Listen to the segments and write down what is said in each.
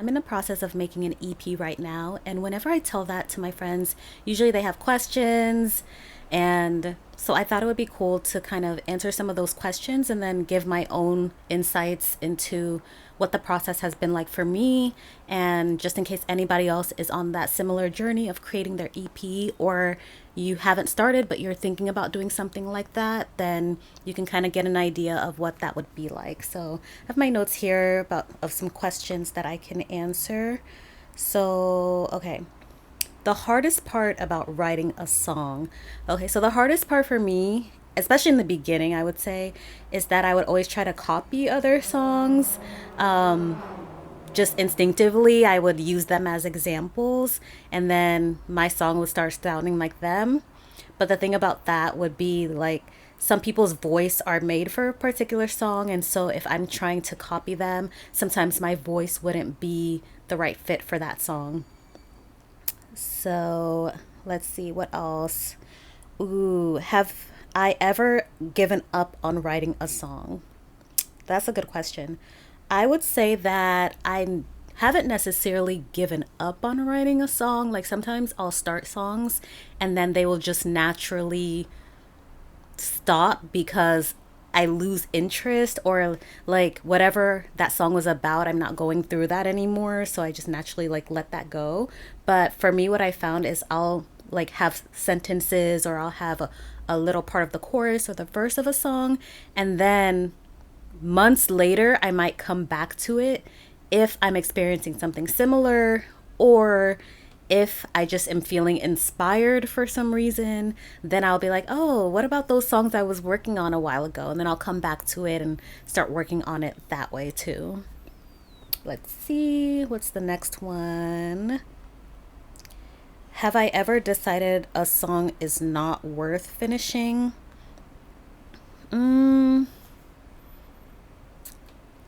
in the process of making an EP right now. And whenever I tell that to my friends, usually they have questions. And so I thought it would be cool to kind of answer some of those questions and then give my own insights into what the process has been like for me. And just in case anybody else is on that similar journey of creating their EP, or you haven't started but you're thinking about doing something like that, then you can kind of get an idea of what that would be like. So I have my notes here about of some questions that I can answer. So, okay. The hardest part about writing a song. Okay, so the hardest part for me, especially in the beginning, I would say, is that I would always try to copy other songs. Just instinctively, I would use them as examples, and then my song would start sounding like them. But the thing about that would be like some people's voice are made for a particular song, and so if I'm trying to copy them, sometimes my voice wouldn't be the right fit for that song. So let's see what else. Ooh, have I ever given up on writing a song? That's a good question. I would say that I haven't necessarily given up on writing a song. Like sometimes I'll start songs and then they will just naturally stop because I lose interest, or like whatever that song was about, I'm not going through that anymore. So I just naturally like let that go. But for me, what I found is I'll like have sentences, or I'll have a little part of the chorus or the verse of a song. And then months later, I might come back to it if I'm experiencing something similar, or if I just am feeling inspired for some reason, then I'll be like, oh, what about those songs I was working on a while ago? And then I'll come back to it and start working on it that way too. Let's see, what's the next one? Have I ever decided a song is not worth finishing? Mm,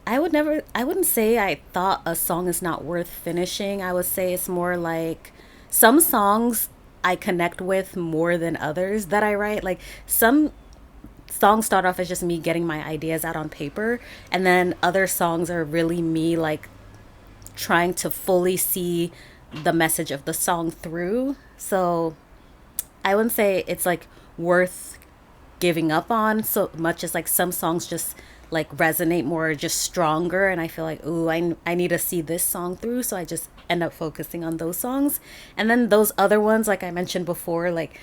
I wouldn't say I thought a song is not worth finishing. I would say it's more like some songs I connect with more than others that I write. Like some songs start off as just me getting my ideas out on paper, and then other songs are really me like trying to fully see the message of the song through. So I wouldn't say it's like worth giving up on so much as like some songs just like resonate more, just stronger, and I feel like, ooh, I need to see this song through, so I just end up focusing on those songs. And then those other ones, like I mentioned before, like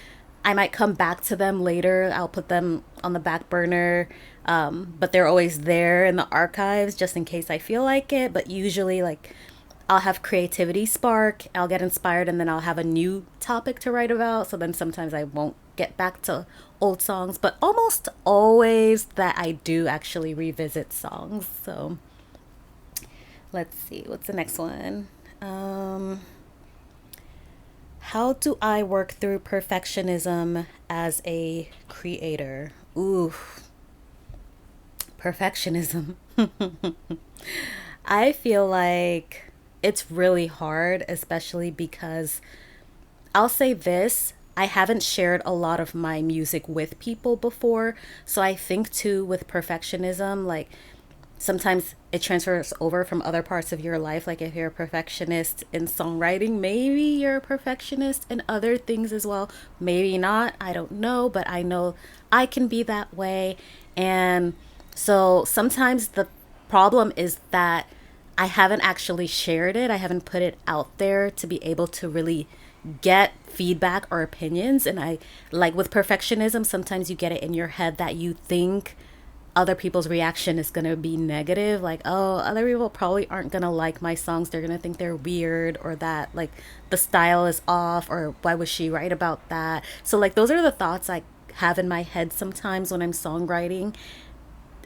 I might come back to them later. I'll put them on the back burner, but they're always there in the archives just in case I feel like it. But usually, like I'll have creativity spark, I'll get inspired, and then I'll have a new topic to write about. So then sometimes I won't get back to old songs, but almost always that I do actually revisit songs. So let's see, what's the next one? How do I work through perfectionism as a creator? Ooh, perfectionism. I feel like it's really hard, especially because I'll say this. I haven't shared a lot of my music with people before. So I think too with perfectionism, like sometimes it transfers over from other parts of your life. Like if you're a perfectionist in songwriting, maybe you're a perfectionist in other things as well. Maybe not. I don't know, but I know I can be that way. And so sometimes the problem is that I haven't actually shared it. I haven't put it out there to be able to really get feedback or opinions. And I like with perfectionism, sometimes you get it in your head that you think other people's reaction is going to be negative, like, oh, other people probably aren't going to like my songs, they're going to think they're weird, or that like the style is off, or why was she right about that. So like those are the thoughts I have in my head sometimes when I'm songwriting.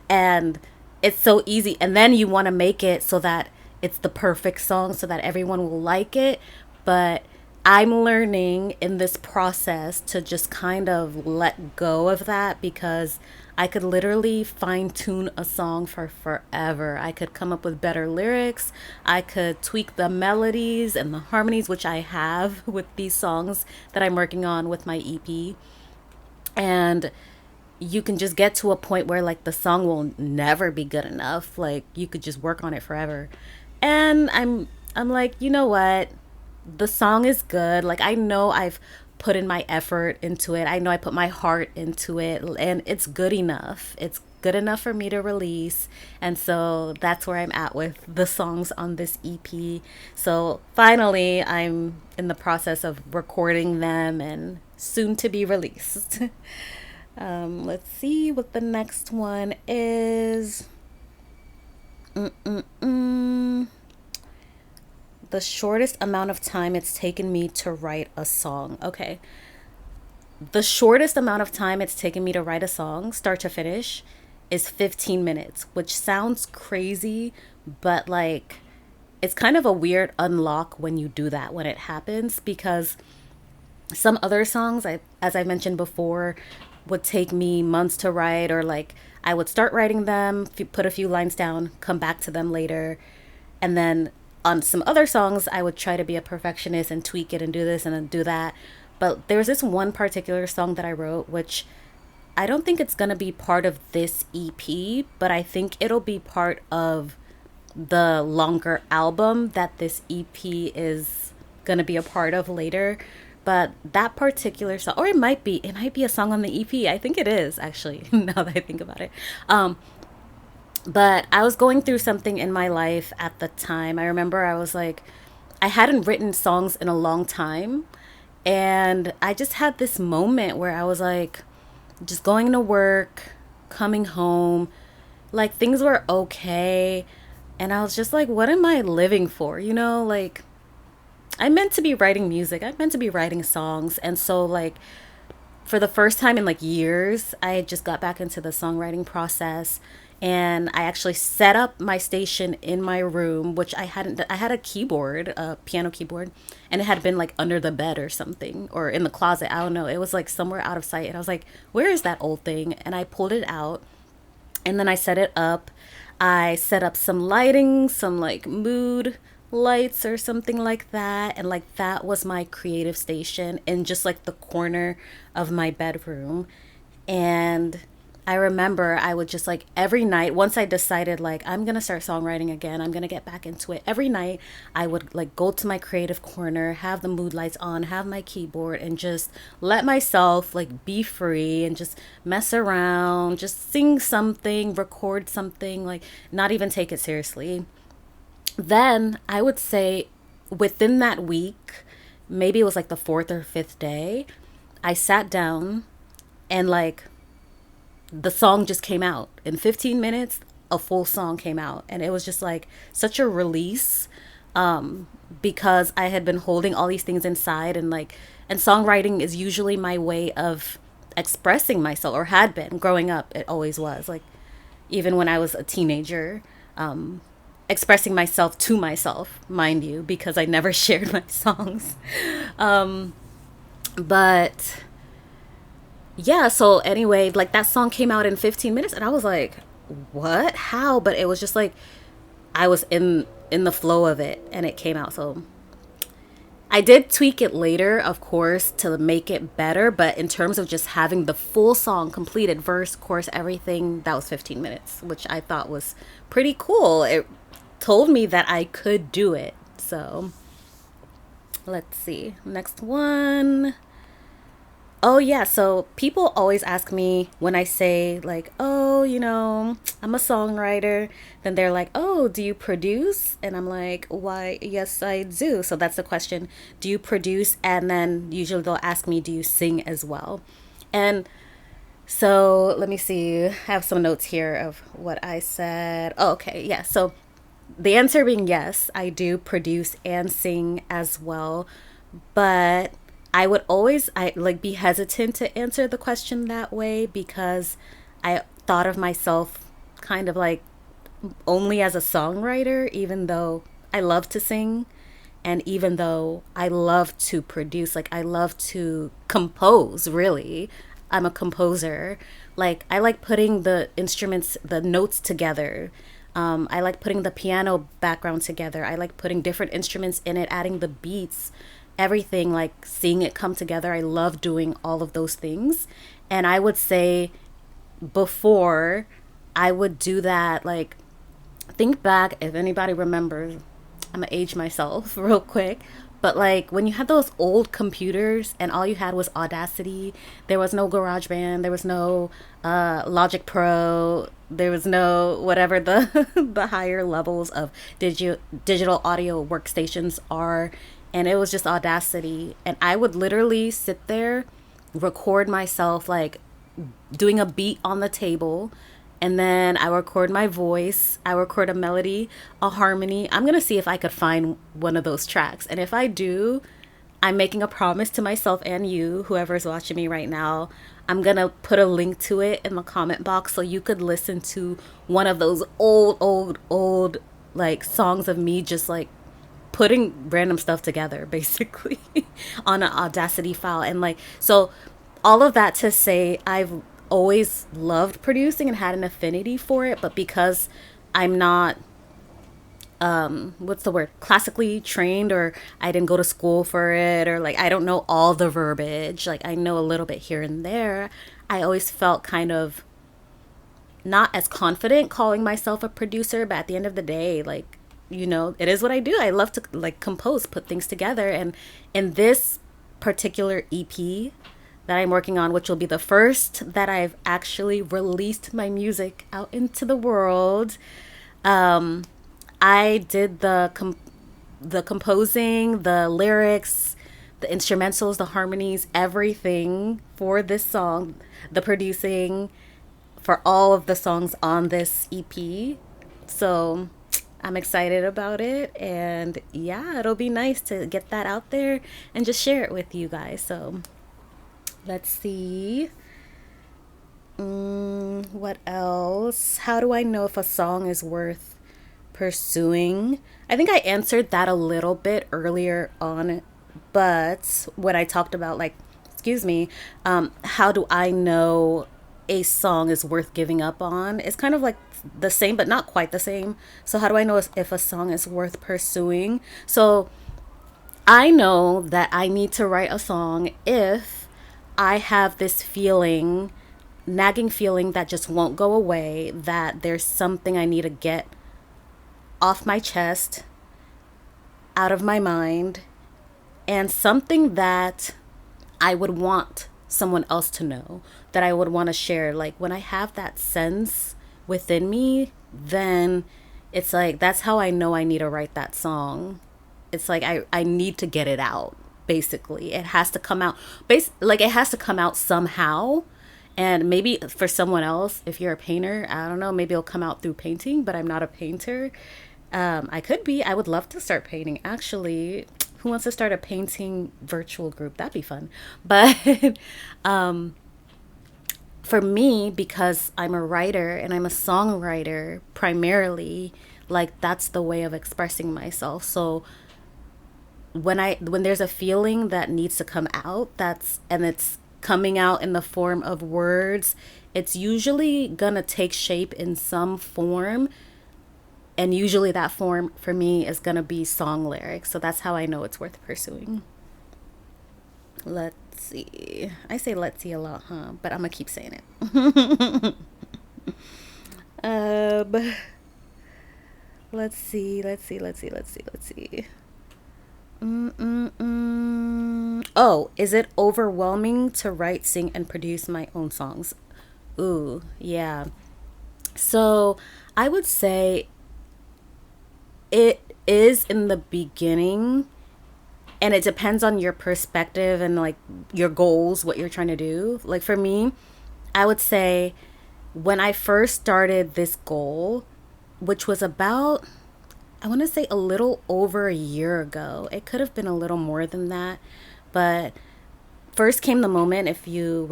And it's so easy, and then you want to make it so that it's the perfect song so that everyone will like it. But I'm learning in this process to just kind of let go of that, because I could literally fine tune a song for forever. I could come up with better lyrics. I could tweak the melodies and the harmonies, which I have with these songs that I'm working on with my EP. And you can just get to a point where like the song will never be good enough. Like you could just work on it forever. And I'm like, you know what? The song is good. Like, I know I've put in my effort into it. I know I put my heart into it, and it's good enough. It's good enough for me to release. And so that's where I'm at with the songs on this EP. So finally, I'm in the process of recording them and soon to be released. Let's see what the next one is. Mm-mm-mm. The shortest amount of time it's taken me to write a song. Okay. The shortest amount of time it's taken me to write a song, start to finish, is 15 minutes, which sounds crazy, but like it's kind of a weird unlock when you do that, when it happens, because some other songs, as I mentioned before, would take me months to write, or like I would start writing them, put a few lines down, come back to them later. And then on some other songs, I would try to be a perfectionist and tweak it and do this and then do that. But there's this one particular song that I wrote, which I don't think it's going to be part of this EP, but I think it'll be part of the longer album that this EP is going to be a part of later. But that particular song, or it might be a song on the EP. I think it is actually, now that I think about it. But I was going through something in my life at the time. I remember I was like, I hadn't written songs in a long time. And I just had this moment where I was like, just going to work, coming home, like things were okay. And I was just like, what am I living for? You know, like I meant to be writing music, I meant to be writing songs. And so, like, for the first time in like years, I just got back into the songwriting process, and I actually set up my station in my room, which I hadn't. I had a keyboard, a piano keyboard, and it had been like under the bed or something, or in the closet. I don't know. It was like somewhere out of sight, and I was like, "Where is that old thing?" And I pulled it out, and then I set it up. I set up some lighting, some like mood lights or something like that. And like that was my creative station in just like the corner of my bedroom. And I remember I would just like every night, once I decided like I'm gonna start songwriting again, I'm gonna get back into it. Every night I would like go to my creative corner, have the mood lights on, have my keyboard, and just let myself like be free and just mess around, just sing something, record something, like not even take it seriously. Then I would say within that week, maybe it was like the fourth or fifth day, I sat down and like the song just came out. In 15 minutes, a full song came out. And it was just like such a release, because I had been holding all these things inside. And like, and songwriting is usually my way of expressing myself, or had been growing up. It always was. Like, even when I was a teenager, expressing myself to myself, mind you, because I never shared my songs. But yeah, so anyway, like that song came out in 15 minutes, and I was like, what? How? But it was just like I was in the flow of it, and it came out. So I did tweak it later, of course, to make it better, but in terms of just having the full song completed, verse, chorus, everything, that was 15 minutes, which I thought was pretty cool. It told me that I could do it. So let's see. Next one. Oh, yeah. So people always ask me when I say, like, oh, you know, I'm a songwriter. Then they're like, oh, do you produce? And I'm like, why, yes, I do. So that's the question. Do you produce? And then usually they'll ask me, do you sing as well? And so let me see. I have some notes here of what I said. Oh, okay. Yeah. So the answer being yes, I do produce and sing as well. But I would always I like be hesitant to answer the question that way, because I thought of myself kind of like only as a songwriter, even though I love to sing, and even though I love to produce, like I love to compose, really. I'm a composer. Like I like putting the instruments, the notes together. I like putting the piano background together. I like putting different instruments in it, adding the beats, everything, like seeing it come together. I love doing all of those things. And I would say before I would do that, like think back if anybody remembers I'm gonna age myself real quick. But like when you had those old computers and all you had was Audacity, there was no GarageBand, there was no Logic Pro, there was no whatever the the higher levels of digital audio workstations are, and it was just Audacity. And I would literally sit there, record myself like doing a beat on the table, and then I record my voice, I record a melody, a harmony. I'm going to see if I could find one of those tracks. And if I do, I'm making a promise to myself and you, whoever's watching me right now. I'm going to put a link to it in the comment box so you could listen to one of those old like songs of me just like putting random stuff together basically on an Audacity file. And like, so all of that to say, I've always loved producing and had an affinity for it, but because I'm not what's the word, classically trained, or I didn't go to school for it, or like I don't know all the verbiage, like I know a little bit here and there, I always felt kind of not as confident calling myself a producer. But at the end of the day, like, you know, it is what I do. I love to like compose, put things together. And in this particular EP that I'm working on, which will be the first that I've actually released my music out into the world, I did the composing, the lyrics, the instrumentals, the harmonies, everything for this song, the producing for all of the songs on this EP. So I'm excited about it, and yeah, it'll be nice to get that out there and just share it with you guys. So let's see. What else? How do I know if a song is worth pursuing? I think I answered that a little bit earlier on, but when I talked about like, excuse me, how do I know a song is worth giving up on? It's kind of like the same, but not quite the same. So how do I know if a song is worth pursuing? So I know that I need to write a song if I have this feeling, nagging feeling that just won't go away, that there's something I need to get off my chest, out of my mind, and something that I would want someone else to know, that I would want to share. Like when I have that sense within me, then it's like that's how I know I need to write that song. It's like I need to get it out. Basically, it has to come out. Like it has to come out somehow. And maybe for someone else, if you're a painter, I don't know, maybe it'll come out through painting. But I'm not a painter. I could be. I would love to start painting. Actually, who wants to start a painting virtual group? That'd be fun. But for me, because I'm a writer and I'm a songwriter primarily, like that's the way of expressing myself. So when there's a feeling that needs to come out, and it's coming out in the form of words, it's usually gonna take shape in some form, and usually that form for me is gonna be song lyrics. So that's how I know it's worth pursuing. Let's see. I say let's see a lot, huh? But I'm gonna keep saying it. um, let's see. Oh, is it overwhelming to write, sing, and produce my own songs? Ooh, yeah. So I would say it is in the beginning, and it depends on your perspective and like your goals, what you're trying to do. Like for me, I would say when I first started this goal, which was about, I want to say a little over a year ago. It could have been a little more than that, but first came the moment. If you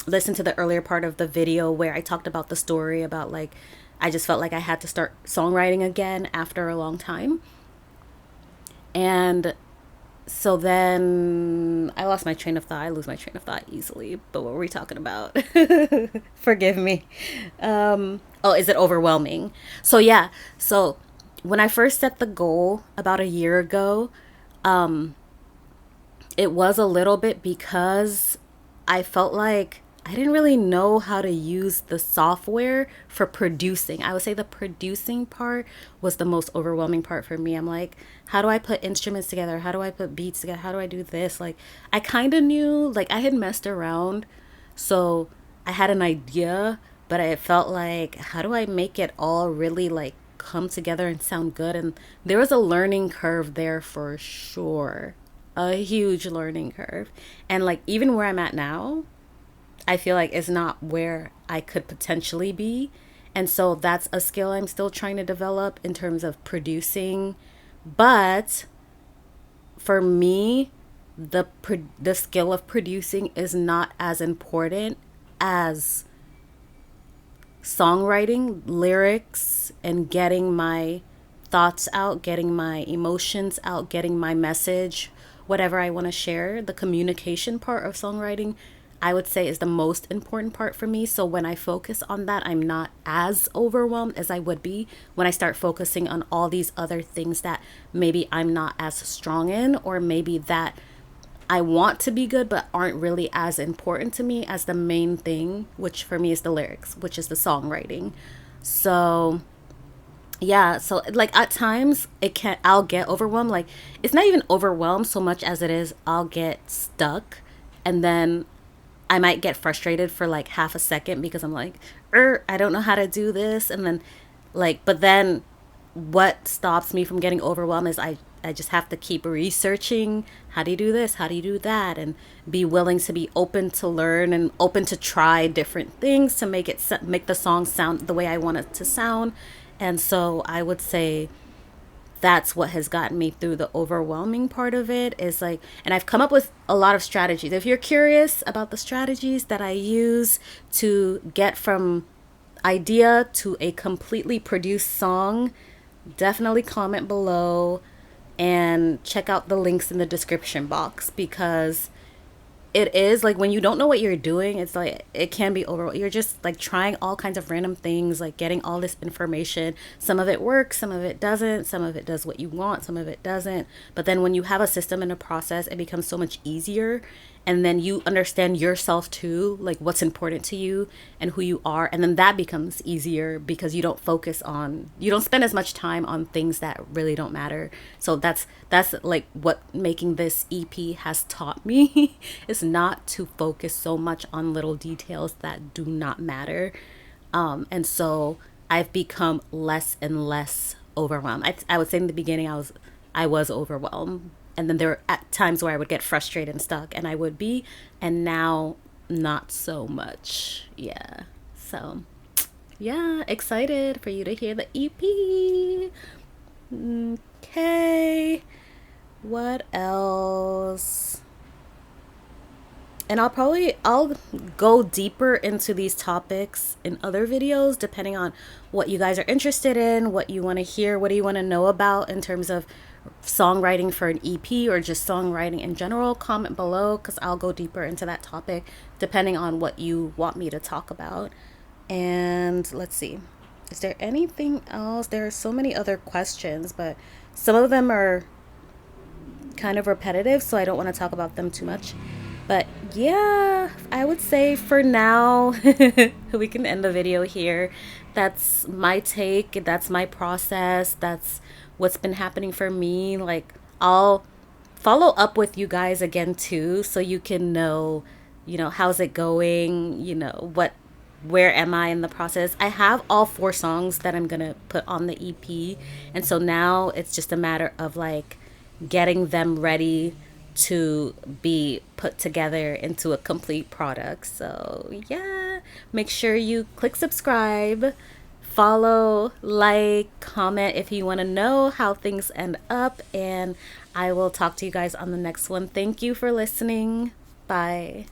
listen to the earlier part of the video where I talked about the story about like I just felt like I had to start songwriting again after a long time, and so then I lost my train of thought. I lose my train of thought easily. But what were we talking about? Forgive me. Oh, is it overwhelming? So yeah. So when I first set the goal about a year ago, it was a little bit because I felt like I didn't really know how to use the software for producing. I would say the producing part was the most overwhelming part for me. I'm like, how do I put instruments together? How do I put beats together? How do I do this? Like, I kind of knew, like, I had messed around. So I had an idea, but I felt like, how do I make it all really like come together and sound good? And there was a learning curve there for sure. A huge learning curve. And like, even where I'm at now, I feel like it's not where I could potentially be. And so that's a skill I'm still trying to develop in terms of producing. But for me, the skill of producing is not as important as songwriting, lyrics, and getting my thoughts out, getting my emotions out, getting my message, whatever I want to share. The communication part of songwriting, I would say, is the most important part for me. So when I focus on that, I'm not as overwhelmed as I would be when I start focusing on all these other things that maybe I'm not as strong in, or maybe that I want to be good but aren't really as important to me as the main thing, which for me is the lyrics, which is the songwriting. So yeah, so like at times I'll get overwhelmed. Like, it's not even overwhelmed so much as it is I'll get stuck, and then I might get frustrated for like half a second because I'm like, I don't know how to do this. And then, like, but then what stops me from getting overwhelmed is I just have to keep researching. How do you do this? How do you do that? And be willing to be open to learn and open to try different things to make the song sound the way I want it to sound. And so I would say that's what has gotten me through the overwhelming part of it, is like, and I've come up with a lot of strategies. If you're curious about the strategies that I use to get from idea to a completely produced song, definitely comment below and check out the links in the description box, because it is like, when you don't know what you're doing, it's like it can be over. You're just like trying all kinds of random things, like getting all this information. Some of it works, some of it doesn't, some of it does what you want, some of it doesn't. But then when you have a system and a process, it becomes so much easier. And then you understand yourself too, like what's important to you and who you are. And then that becomes easier because you you don't spend as much time on things that really don't matter. So that's like what making this EP has taught me is not to focus so much on little details that do not matter. And so I've become less and less overwhelmed. I would say in the beginning I was overwhelmed, and then there were at times where I would get frustrated and stuck, and I would be, and now not so much. Yeah. So yeah, excited for you to hear the EP. Okay. What else? And I'll go deeper into these topics in other videos depending on what you guys are interested in, what you want to hear, what do you want to know about in terms of songwriting for an EP or just songwriting in general. Comment below, because I'll go deeper into that topic depending on what you want me to talk about. And let's see, is there anything else? There are so many other questions, but some of them are kind of repetitive, so I don't want to talk about them too much. But yeah, I would say for now, we can end the video here. That's my take. That's my process. That's what's been happening for me. Like, I'll follow up with you guys again too, so you can know, how's it going? Where am I in the process? I have all 4 songs that I'm going to put on the EP. And so now it's just a matter of like getting them ready to be put together into a complete product. So yeah, make sure you click subscribe, follow, like, comment if you want to know how things end up, and I will talk to you guys on the next one. Thank you for listening. Bye.